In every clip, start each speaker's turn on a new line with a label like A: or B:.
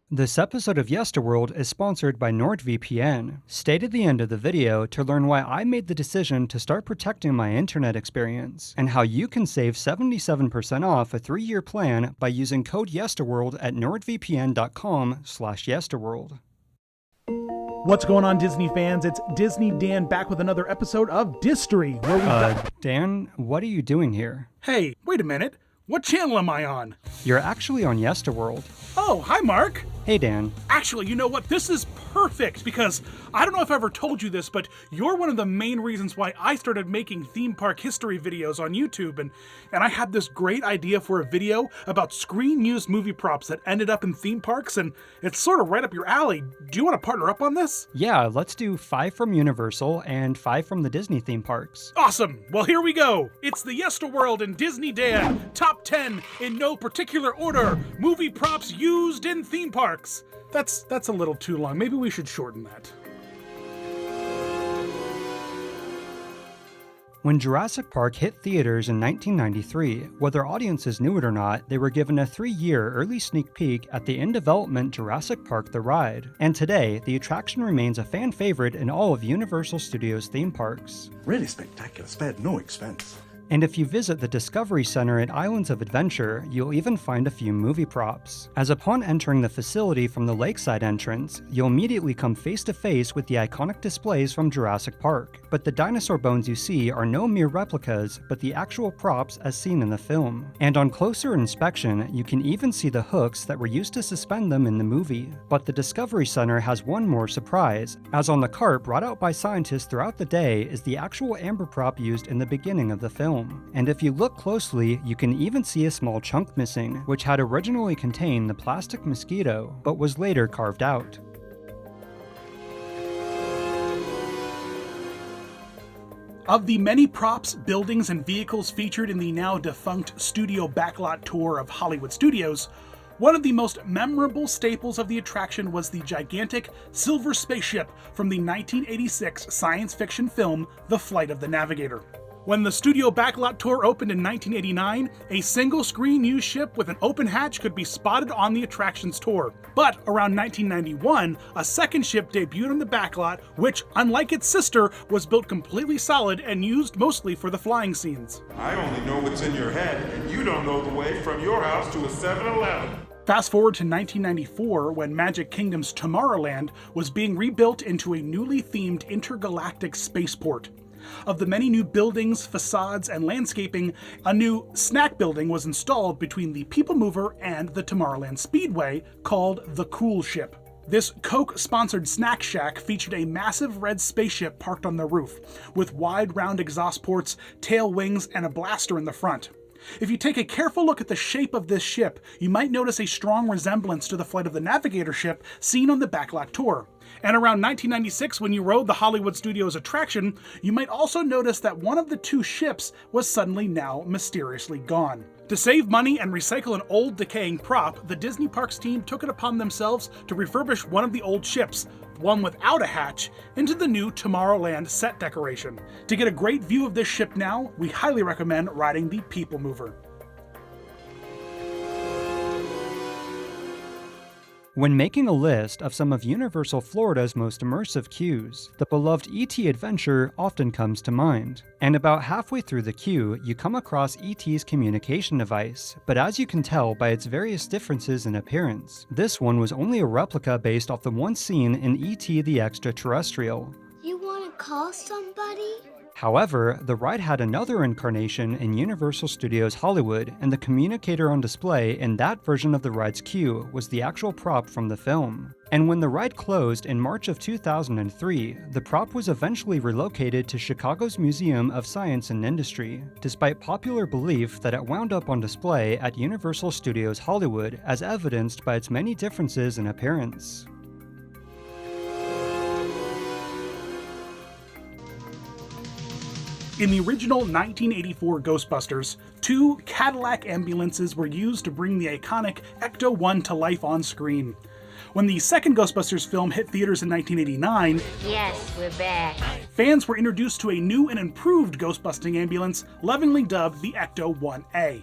A: This episode of Yesterworld is sponsored by NordVPN. Stay to the end of the video to learn why I made the decision to start protecting my internet experience, and how you can save 77% off a 3-year plan by using code Yesterworld at nordvpn.com/Yesterworld.
B: What's going on, Disney fans? It's Disney Dan back with another episode of Distory, where
A: Dan, what are you doing here?
B: Hey, wait a minute. What channel am I on?
A: You're actually on Yesterworld.
B: Oh, hi, Mark.
A: Hey, Dan.
B: Actually, you know what? This is perfect because I don't know if I ever told you this, but you're one of the main reasons why I started making theme park history videos on YouTube, and I had this great idea for a video about screen-used movie props that ended up in theme parks, and it's sort of right up your alley. Do you want to partner up on this?
A: Yeah, let's do 5 from Universal and 5 from the Disney theme parks.
B: Awesome! Well, here we go. It's the Yesterworld and Disney Dan Top 10 in no particular order movie props used in theme parks. That's a little too long. Maybe we should shorten that.
A: When Jurassic Park hit theaters in 1993, whether audiences knew it or not, they were given a 3-year early sneak peek at the in-development Jurassic Park The Ride. And today, the attraction remains a fan favorite in all of Universal Studios theme parks.
C: Really spectacular, spared no expense.
A: And if you visit the Discovery Center at Islands of Adventure, you'll even find a few movie props, as upon entering the facility from the lakeside entrance, you'll immediately come face to face with the iconic displays from Jurassic Park. But the dinosaur bones you see are no mere replicas, but the actual props as seen in the film. And on closer inspection, you can even see the hooks that were used to suspend them in the movie. But the Discovery Center has one more surprise, as on the cart brought out by scientists throughout the day is the actual amber prop used in the beginning of the film. And if you look closely, you can even see a small chunk missing, which had originally contained the plastic mosquito, but was later carved out.
B: Of the many props, buildings, and vehicles featured in the now defunct studio backlot tour of Hollywood Studios, one of the most memorable staples of the attraction was the gigantic silver spaceship from the 1986 science fiction film The Flight of the Navigator. When the studio backlot tour opened in 1989, a single screen used ship with an open hatch could be spotted on the attraction's tour. But around 1991, a second ship debuted on the backlot, which, unlike its sister, was built completely solid and used mostly for the flying scenes.
D: I only know what's in your head, and you don't know the way from your house to a 7-Eleven.
B: Fast forward to 1994, when Magic Kingdom's Tomorrowland was being rebuilt into a newly themed intergalactic spaceport. Of the many new buildings, facades, and landscaping, a new snack building was installed between the People Mover and the Tomorrowland Speedway called the Cool Ship. This Coke-sponsored snack shack featured a massive red spaceship parked on the roof, with wide round exhaust ports, tail wings, and a blaster in the front. If you take a careful look at the shape of this ship, you might notice a strong resemblance to the Flight of the Navigator ship seen on the backlot tour. And around 1996, when you rode the Hollywood Studios attraction, you might also notice that one of the two ships was suddenly now mysteriously gone. To save money and recycle an old decaying prop, the Disney Parks team took it upon themselves to refurbish one of the old ships, one without a hatch, into the new Tomorrowland set decoration. To get a great view of this ship now, we highly recommend riding the People Mover.
A: When making a list of some of Universal Florida's most immersive queues, the beloved E.T. Adventure often comes to mind. And about halfway through the queue, you come across E.T.'s communication device, but as you can tell by its various differences in appearance, this one was only a replica based off the one seen in E.T. the Extraterrestrial.
E: You want to call somebody?
A: However, the ride had another incarnation in Universal Studios Hollywood, and the communicator on display in that version of the ride's queue was the actual prop from the film. And when the ride closed in March of 2003, the prop was eventually relocated to Chicago's Museum of Science and Industry, despite popular belief that it wound up on display at Universal Studios Hollywood as evidenced by its many differences in appearance.
B: In the original 1984 Ghostbusters, 2 Cadillac ambulances were used to bring the iconic Ecto-1 to life on screen. When the second Ghostbusters film hit theaters in 1989,
E: Yes, we're back.
B: fans were introduced to a new and improved Ghostbusting ambulance, lovingly dubbed the Ecto-1A.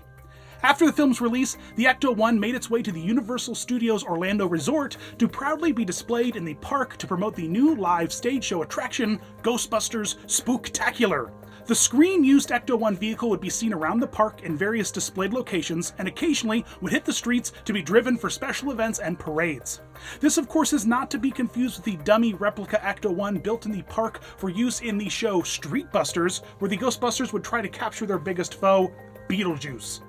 B: After the film's release, the Ecto-1 made its way to the Universal Studios Orlando Resort to proudly be displayed in the park to promote the new live stage show attraction, Ghostbusters Spooktacular. The screen-used Ecto-1 vehicle would be seen around the park in various displayed locations and occasionally would hit the streets to be driven for special events and parades. This, of course, is not to be confused with the dummy replica Ecto-1 built in the park for use in the show Street Busters, where the Ghostbusters would try to capture their biggest foe, Beetlejuice.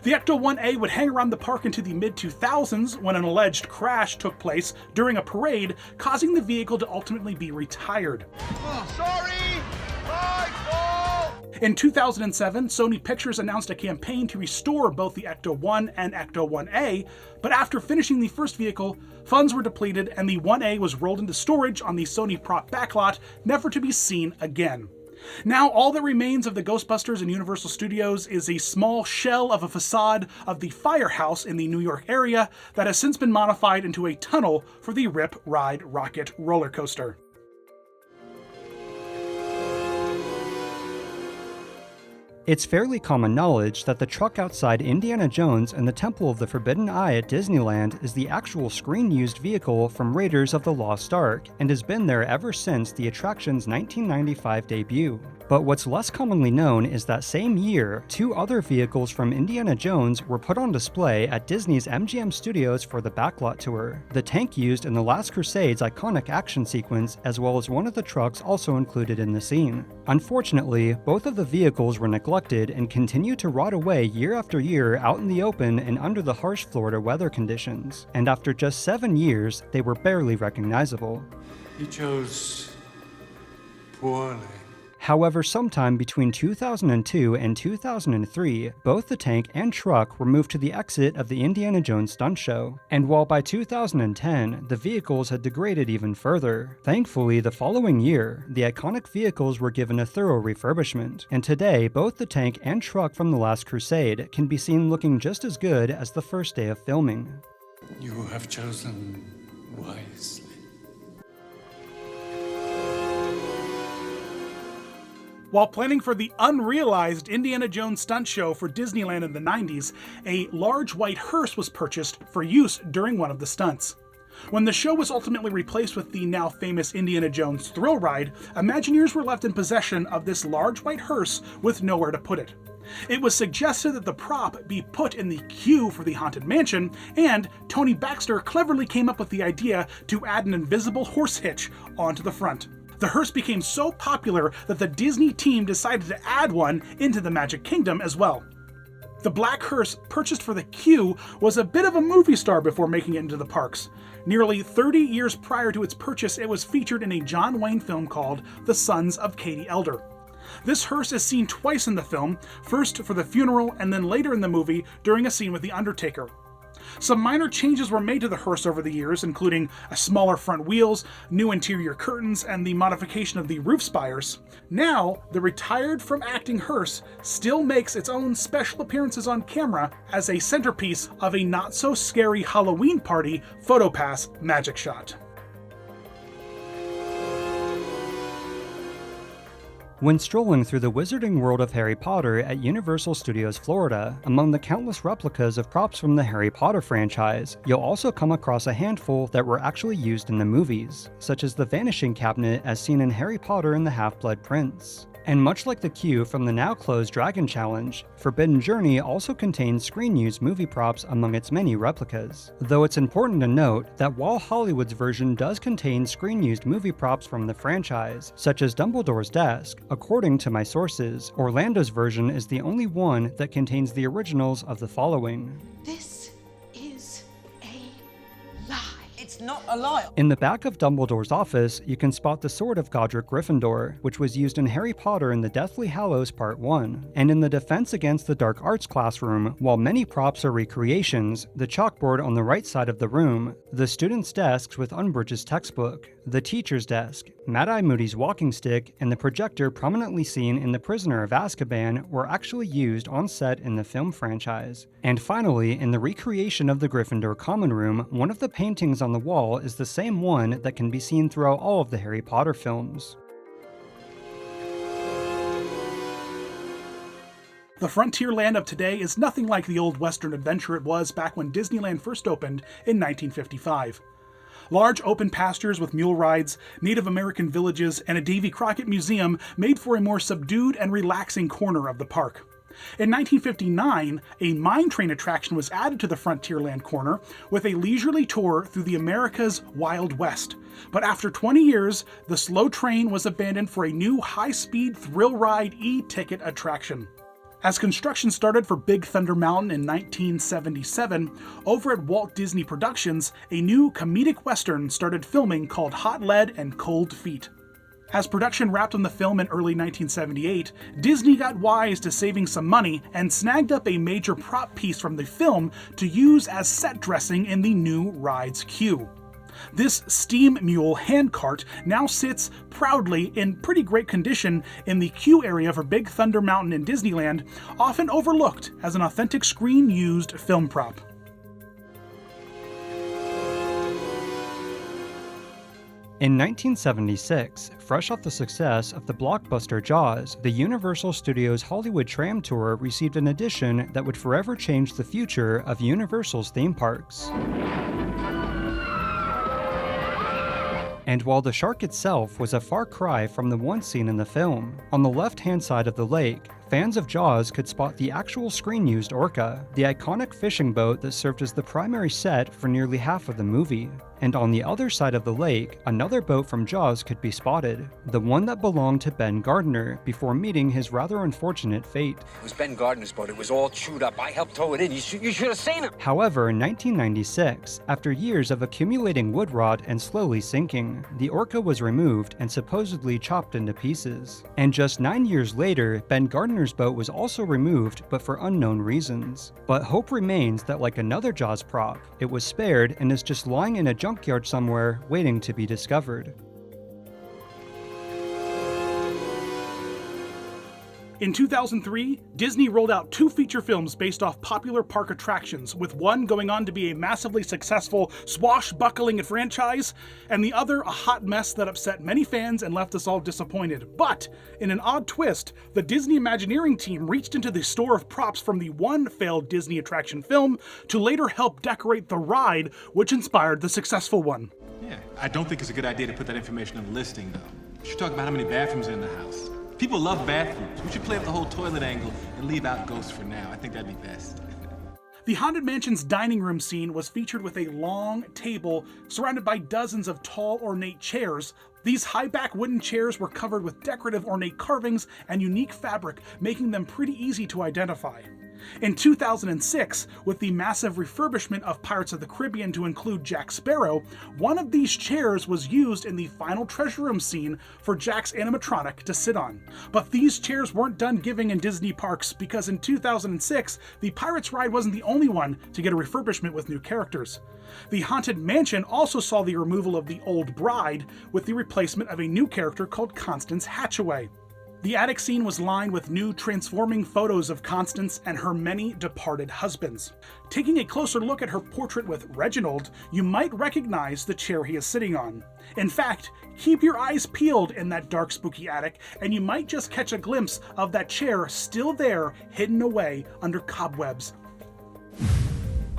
B: The Ecto-1A would hang around the park into the mid-2000s when an alleged crash took place during a parade, causing the vehicle to ultimately be retired.
F: Sorry! My fault!
B: In 2007, Sony Pictures announced a campaign to restore both the Ecto-1 and Ecto-1A, but after finishing the first vehicle, funds were depleted and the 1A was rolled into storage on the Sony prop backlot, never to be seen again. Now all that remains of the Ghostbusters in Universal Studios is a small shell of a facade of the firehouse in the New York area that has since been modified into a tunnel for the Rip Ride Rocket roller coaster.
A: It's fairly common knowledge that the truck outside Indiana Jones and the Temple of the Forbidden Eye at Disneyland is the actual screen-used vehicle from Raiders of the Lost Ark, and has been there ever since the attraction's 1995 debut. But what's less commonly known is that same year, 2 other vehicles from Indiana Jones were put on display at Disney's MGM Studios for the backlot tour. The tank used in The Last Crusade's iconic action sequence, as well as one of the trucks also included in the scene. Unfortunately, both of the vehicles were neglected and continue to rot away year after year out in the open and under the harsh Florida weather conditions. And after just 7 years, they were barely recognizable.
F: You chose poorly.
A: However, sometime between 2002 and 2003, both the tank and truck were moved to the exit of the Indiana Jones stunt show. And while by 2010, the vehicles had degraded even further, thankfully the following year, the iconic vehicles were given a thorough refurbishment, and today both the tank and truck from The Last Crusade can be seen looking just as good as the first day of filming.
F: You have chosen wisely.
B: While planning for the unrealized Indiana Jones stunt show for Disneyland in the 90s, a large white hearse was purchased for use during one of the stunts. When the show was ultimately replaced with the now famous Indiana Jones thrill ride, Imagineers were left in possession of this large white hearse with nowhere to put it. It was suggested that the prop be put in the queue for the Haunted Mansion, and Tony Baxter cleverly came up with the idea to add an invisible horse hitch onto the front. The hearse became so popular that the Disney team decided to add one into the Magic Kingdom as well. The black hearse purchased for the queue was a bit of a movie star before making it into the parks. Nearly 30 years prior to its purchase, it was featured in a John Wayne film called The Sons of Katie Elder. This hearse is seen twice in the film, first for the funeral and then later in the movie during a scene with The Undertaker. Some minor changes were made to the hearse over the years, including smaller front wheels, new interior curtains, and the modification of the roof spires. Now, the retired from acting hearse still makes its own special appearances on camera as a centerpiece of a not-so-scary Halloween party PhotoPass magic shot.
A: When strolling through the wizarding world of Harry Potter at Universal Studios Florida, among the countless replicas of props from the Harry Potter franchise, you'll also come across a handful that were actually used in the movies, such as the Vanishing Cabinet as seen in Harry Potter and the Half-Blood Prince. And much like the queue from the now-closed Dragon Challenge, Forbidden Journey also contains screen-used movie props among its many replicas. Though it's important to note that while Hollywood's version does contain screen-used movie props from the franchise, such as Dumbledore's desk, according to my sources, Orlando's version is the only one that contains the originals of the following.
G: This is a lie.
H: It's not a lie.
A: In the back of Dumbledore's office, you can spot the sword of Godric Gryffindor, which was used in Harry Potter and the Deathly Hallows Part 1. And in the Defense Against the Dark Arts classroom, while many props are recreations, the chalkboard on the right side of the room, the students' desks with Umbridge's textbook, the teacher's desk, Mad-Eye Moody's walking stick, and the projector prominently seen in The Prisoner of Azkaban were actually used on set in the film franchise. And finally, in the recreation of the Gryffindor common room, one of the paintings on the wall is the same one that can be seen throughout all of the Harry Potter films.
B: The Frontierland of today is nothing like the old Western adventure it was back when Disneyland first opened in 1955. Large open pastures with mule rides, Native American villages, and a Davy Crockett museum made for a more subdued and relaxing corner of the park. In 1959, a mine train attraction was added to the Frontierland corner with a leisurely tour through the America's Wild West. But after 20 years, the slow train was abandoned for a new high-speed thrill ride e-ticket attraction. As construction started for Big Thunder Mountain in 1977, over at Walt Disney Productions, a new comedic western started filming called Hot Lead and Cold Feet. As production wrapped on the film in early 1978, Disney got wise to saving some money and snagged up a major prop piece from the film to use as set dressing in the new ride's queue. This steam mule handcart now sits proudly in pretty great condition in the queue area for Big Thunder Mountain in Disneyland, often overlooked as an authentic screen-used film prop.
A: In 1976, fresh off the success of the blockbuster Jaws, the Universal Studios Hollywood Tram Tour received an addition that would forever change the future of Universal's theme parks. And while the shark itself was a far cry from the one seen in the film, on the left-hand side of the lake, fans of Jaws could spot the actual screen-used orca, the iconic fishing boat that served as the primary set for nearly half of the movie. And on the other side of the lake, another boat from Jaws could be spotted, the one that belonged to Ben Gardner before meeting his rather unfortunate fate.
H: It was Ben Gardner's boat. It was all chewed up. I helped tow it in. You should have seen him.
A: However, in 1996, after years of accumulating wood rot and slowly sinking, the orca was removed and supposedly chopped into pieces. And just 9 years later, Ben Gardner's boat was also removed, but for unknown reasons. But hope remains that, like another Jaws prop, it was spared and is just lying in a junkyard somewhere waiting to be discovered.
B: In 2003, Disney rolled out 2 feature films based off popular park attractions, with one going on to be a massively successful swashbuckling franchise, and the other a hot mess that upset many fans and left us all disappointed. But, in an odd twist, the Disney Imagineering team reached into the store of props from the one failed Disney attraction film to later help decorate the ride, which inspired the successful one.
I: Yeah, I don't think it's a good idea to put that information on the listing, though. You should talk about how many bathrooms are in the house. People love bathrooms. We should play up the whole toilet angle and leave out ghosts for now. I think that'd be best.
B: The Haunted Mansion's dining room scene was featured with a long table surrounded by dozens of tall, ornate chairs. These high-back wooden chairs were covered with decorative ornate carvings and unique fabric, making them pretty easy to identify. In 2006, with the massive refurbishment of Pirates of the Caribbean to include Jack Sparrow, one of these chairs was used in the final treasure room scene for Jack's animatronic to sit on. But these chairs weren't done giving in Disney parks, because in 2006, the Pirates ride wasn't the only one to get a refurbishment with new characters. The Haunted Mansion also saw the removal of the Old Bride with the replacement of a new character called Constance Hatchaway. The attic scene was lined with new transforming photos of Constance and her many departed husbands. Taking a closer look at her portrait with Reginald, you might recognize the chair he is sitting on. In fact, keep your eyes peeled in that dark, spooky attic, and you might just catch a glimpse of that chair still there, hidden away under cobwebs.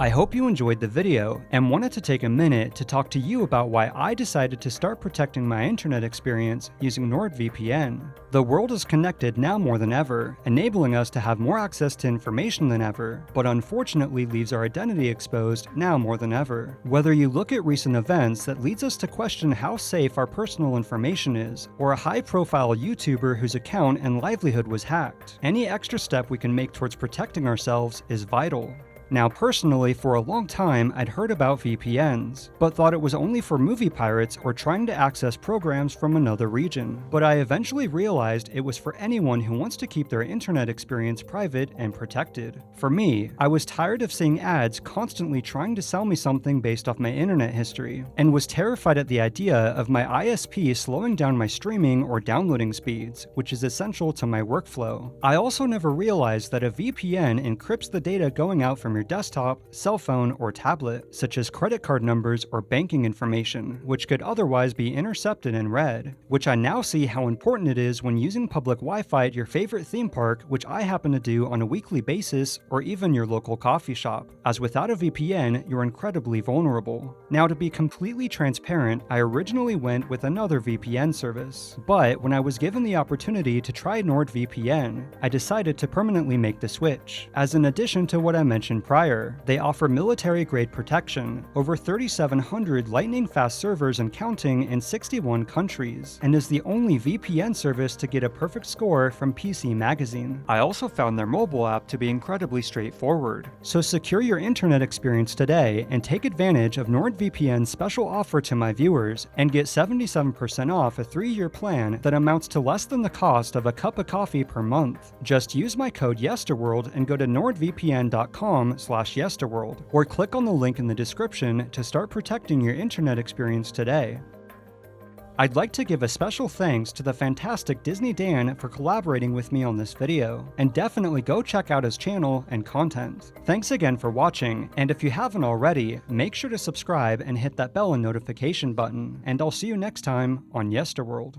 A: I hope you enjoyed the video and wanted to take a minute to talk to you about why I decided to start protecting my internet experience using NordVPN. The world is connected now more than ever, enabling us to have more access to information than ever, but unfortunately leaves our identity exposed now more than ever. Whether you look at recent events that leads us to question how safe our personal information is, or a high-profile YouTuber whose account and livelihood was hacked, any extra step we can make towards protecting ourselves is vital. Now personally, for a long time I'd heard about VPNs, but thought it was only for movie pirates or trying to access programs from another region. But I eventually realized it was for anyone who wants to keep their internet experience private and protected. For me, I was tired of seeing ads constantly trying to sell me something based off my internet history, and was terrified at the idea of my ISP slowing down my streaming or downloading speeds, which is essential to my workflow. I also never realized that a VPN encrypts the data going out from your your desktop, cell phone, or tablet, such as credit card numbers or banking information, which could otherwise be intercepted and read, which I now see how important it is when using public Wi-Fi at your favorite theme park, which I happen to do on a weekly basis, or even your local coffee shop, as without a VPN, you're incredibly vulnerable. Now, to be completely transparent, I originally went with another VPN service, but when I was given the opportunity to try NordVPN, I decided to permanently make the switch, as in addition to what I mentioned prior, they offer military-grade protection, over 3,700 lightning-fast servers and counting in 61 countries, and is the only VPN service to get a perfect score from PC Magazine. I also found their mobile app to be incredibly straightforward. So secure your internet experience today and take advantage of NordVPN's special offer to my viewers and get 77% off a 3-year plan that amounts to less than the cost of a cup of coffee per month. Just use my code Yesterworld and go to nordvpn.com/Yesterworld, or click on the link in the description to start protecting your internet experience today. I'd like to give a special thanks to the fantastic Disney Dan for collaborating with me on this video, and definitely go check out his channel and content. Thanks again for watching, and if you haven't already, make sure to subscribe and hit that bell and notification button, and I'll see you next time on Yesterworld.